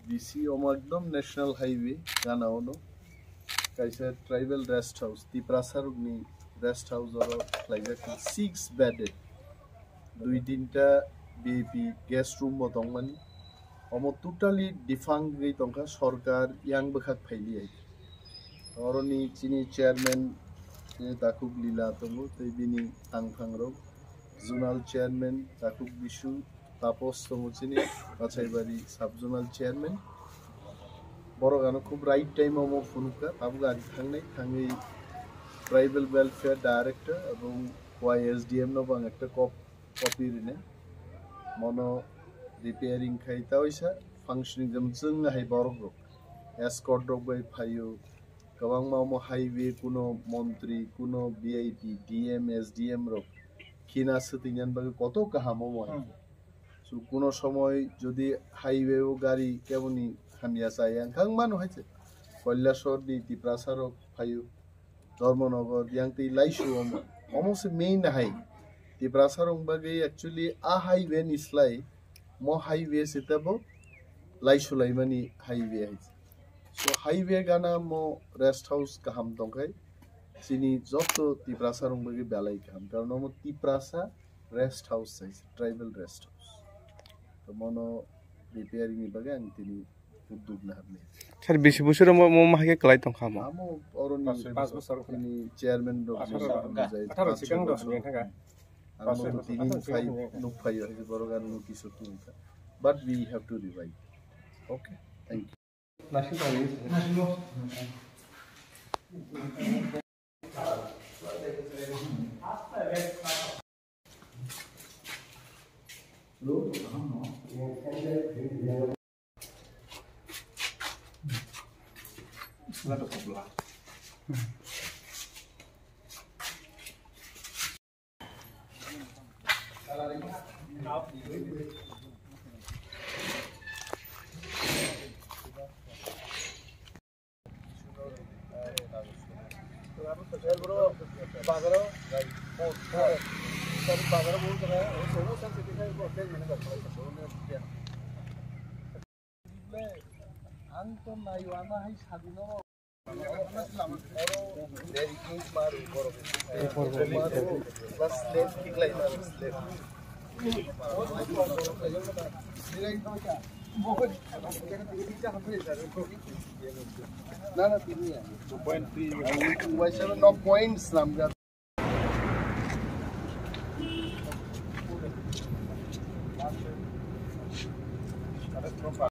BC एकदम national highway जाना होनो कैसे ट्राइबल रेस्ट हाउस तिप्रासारुगनी रेस्ट हाउस और लाइक 6 बेडेड 2-3टा बीपी गेस्ट रूम तंगमानी अमो टोटली डिफांग गई तंका सरकार यांग बखाक फाइली आई औरनी चिनी चेयरमैन ताकुक लीला तंगो तैबिनी तांगफांगरो जोनल चेयरमैन ताकुक बिशु तापस तंगोचिनी बाछाइबारी सब जोनल चेयरमैन बरगानो खूब राइट टाइम मो फुनुका ताबगा थांनाय थांगै ट्राइबल वेलफेयर डायरेक्टर एवं YSDM नो बांग एकटा कपि रिने मनो रिपेयरिंग खाइता वैसा फंक्शनिंग जम जों हाय बरग एस्कॉर्ट रग बाय फायो गोबां मावमो हाईवे कुनो मंत्री कुनो VIP DM SDM रग किना सतियान बागे कत काहामो मय सो कुनो समय যদি हाईवे ও গাড়ি কেমনি খানিয়া চাই আংখাং মানো হইছে কৈলাসর দি তিপ্রাসারক ফায়ু ধর্মনগর ইয়াংতি লাইসু almost main হাই তিপ্রাসারং বাগে एक्चुअली आ हाईवे निस्লাই म हाईवे सेताबो लाइसु लाइमानि हाईवे हाइছে सो हाईवे गाना म रेस्ट हाउस काहाम दंखाय सिनी जत तिप्रासारं बागे बेलाय काहाम कारण म तिप्रासा रेस्ट हाउस हाइছে ट्राइबल रेस्ट हाउस तो मनो रिपेयरिंग नि बागे आं तिनी उद्योग ना हाबने सर 20 बोसोर म माहागे क्लाइ तंखा म आमो अरनि 5 बोसोर नि चेयरमैन द 18 सिगां दस नि थागा 5 तिनि फाइ नु फाइ है बरगान नु किसु तुंका but we have to revive okay thank you नासिन Anton Nayuana hay Sadino. No points.